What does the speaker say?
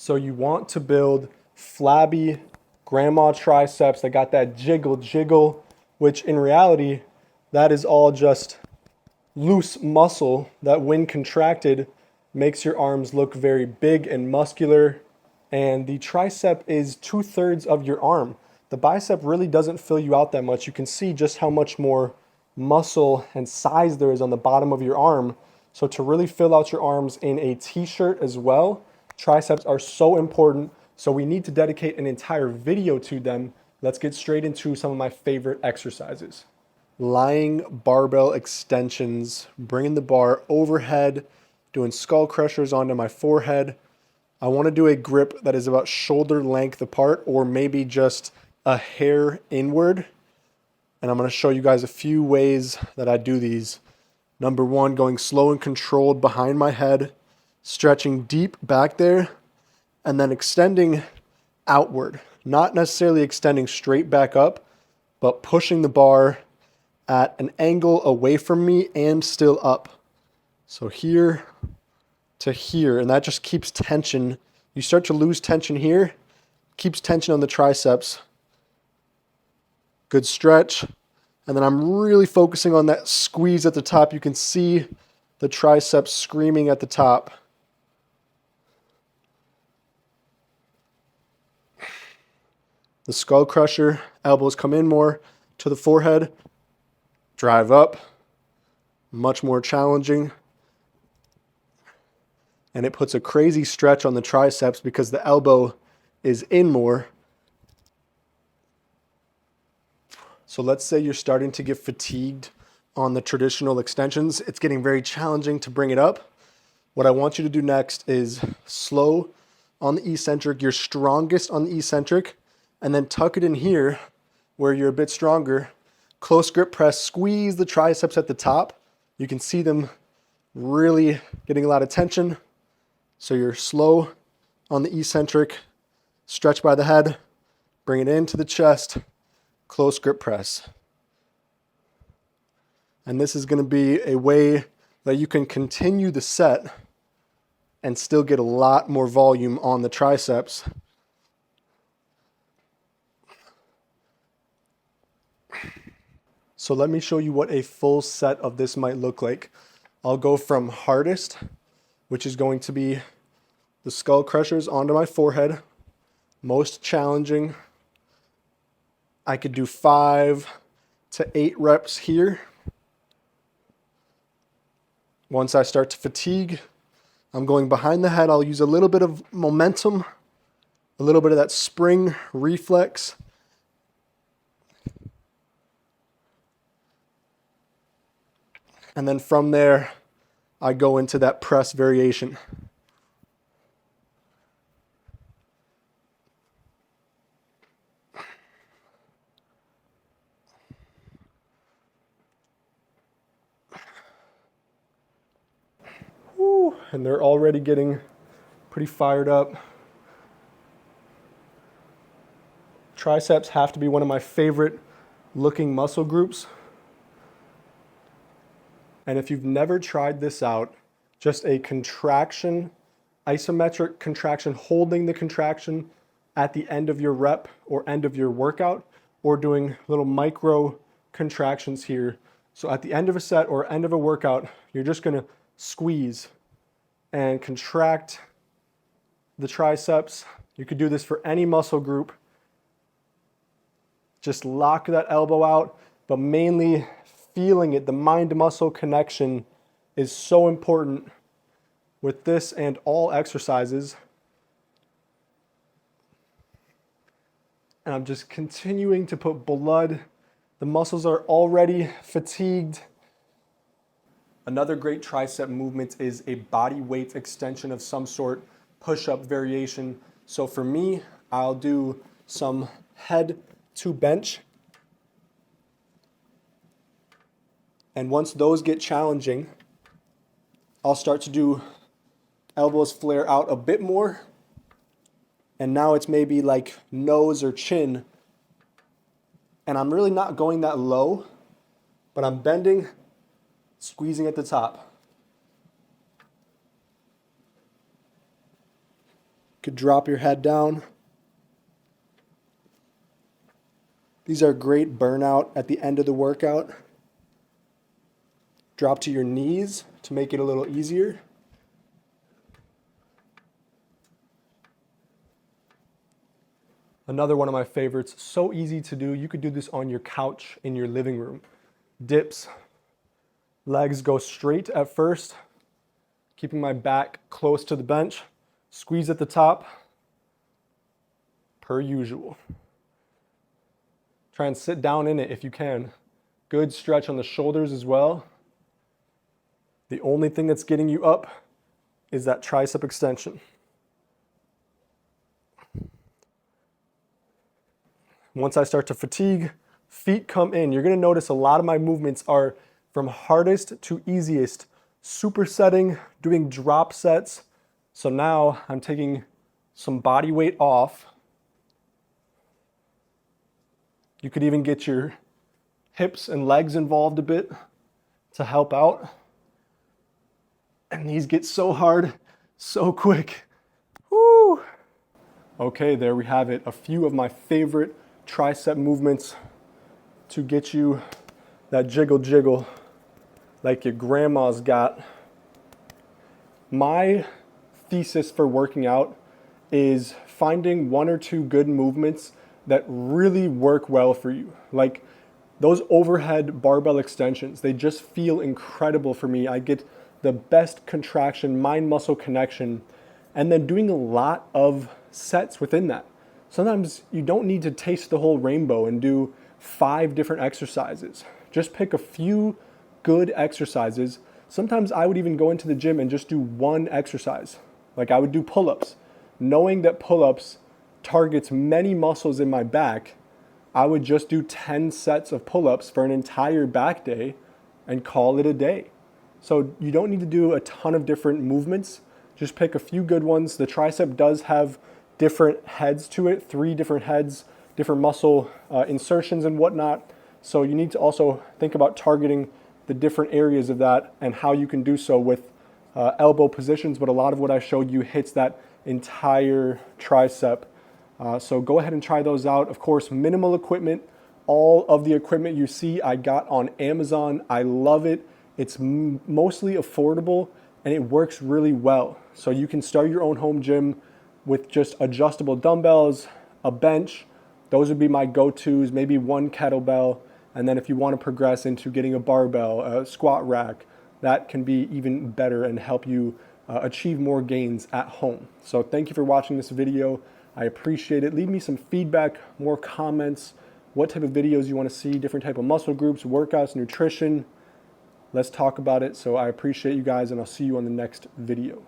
So you want to build flabby grandma triceps that got that jiggle jiggle, which in reality, that is all just loose muscle that when contracted makes your arms look very big and muscular. And the tricep is 2/3 of your arm. The bicep really doesn't fill you out that much. You can see just how much more muscle and size there is on the bottom of your arm. So to really fill out your arms in a t-shirt as well, triceps are so important. So we need to dedicate an entire video to them. Let's get straight into some of my favorite exercises. Lying barbell extensions, bringing the bar overhead, doing skull crushers onto my forehead. I want to do a grip that is about shoulder length apart or maybe just a hair inward. And I'm going to show you guys a few ways that I do these. Number one, going slow and controlled behind my head, stretching deep back there, and then extending outward. Not necessarily extending straight back up, but pushing the bar at an angle away from me and still up. So here to here, and that just keeps tension. You start to lose tension here, keeps tension on the triceps. Good stretch. And then I'm really focusing on that squeeze at the top. You can see the triceps screaming at the top. The skull crusher, elbows come in more to the forehead, drive up, much more challenging. And it puts a crazy stretch on the triceps because the elbow is in more. So let's say you're starting to get fatigued on the traditional extensions. It's getting very challenging to bring it up. What I want you to do next is slow on the eccentric. You're strongest on the eccentric, and then tuck it in here where you're a bit stronger. Close grip press, squeeze the triceps at the top. You can see them really getting a lot of tension. So you're slow on the eccentric, stretch by the head, bring it into the chest, close grip press. And this is going to be a way that you can continue the set and still get a lot more volume on the triceps. So let me show you what a full set of this might look like. I'll go from hardest, which is going to be the skull crushers onto my forehead. Most challenging. I could do 5 to 8 reps here. Once I start to fatigue, I'm going behind the head. I'll use a little bit of momentum, a little bit of that spring reflex. And then from there, I go into that press variation. Woo, and they're already getting pretty fired up. Triceps have to be one of my favorite looking muscle groups. And if you've never tried this out, just a contraction, isometric contraction, holding the contraction at the end of your rep or end of your workout, or doing little micro contractions here. So at the end of a set or end of a workout, you're just going to squeeze and contract the triceps. You could do this for any muscle group. Just lock that elbow out, but mainly feeling it. The mind-muscle connection is so important with this and all exercises. And I'm just continuing to put blood. The muscles are already fatigued. Another great tricep movement is a body weight extension of some sort, push-up variation. So for me, I'll do some head to bench. And once those get challenging, I'll start to do elbows flare out a bit more. And now it's maybe like nose or chin. And I'm really not going that low, but I'm bending, squeezing at the top. could drop your head down. These are great burnout at the end of the workout. Drop to your knees to make it a little easier. Another one of my favorites, so easy to do. You could do this on your couch in your living room. Dips. Legs go straight at first, keeping my back close to the bench. Squeeze at the top, per usual. Try and sit down in it if you can. Good stretch on the shoulders as well. The only thing that's getting you up is that tricep extension. Once I start to fatigue, feet come in. You're gonna notice a lot of my movements are from hardest to easiest, supersetting, doing drop sets. So now I'm taking some body weight off. You could even get your hips and legs involved a bit to help out. And these get so hard, so quick. Woo! Okay, there we have it. A few of my favorite tricep movements to get you that jiggle jiggle like your grandma's got. My thesis for working out is finding one or two good movements that really work well for you. Like those overhead barbell extensions, they just feel incredible for me. I get the best contraction, mind muscle connection, and then doing a lot of sets within that. Sometimes you don't need to taste the whole rainbow and do 5 different exercises. Just pick a few good exercises. Sometimes I would even go into the gym and just do one exercise. Like I would do pull-ups. Knowing that pull-ups targets many muscles in my back, I would just do 10 sets of pull-ups for an entire back day and call it a day. So you don't need to do a ton of different movements. Just pick a few good ones. The tricep does have different heads to it, 3 different heads, different muscle insertions and whatnot. So you need to also think about targeting the different areas of that and how you can do so with elbow positions. But a lot of what I showed you hits that entire tricep. So go ahead and try those out. Of course, minimal equipment. All of the equipment you see I got on Amazon. I love it. It's mostly affordable and it works really well. So you can start your own home gym with just adjustable dumbbells, a bench. Those would be my go-tos, maybe one kettlebell. And then if you want to progress into getting a barbell, a squat rack, that can be even better and help you achieve more gains at home. So thank you for watching this video. I appreciate it. Leave me some feedback, more comments, what type of videos you want to see, different type of muscle groups, workouts, nutrition. Let's talk about it. So I appreciate you guys and I'll see you on the next video.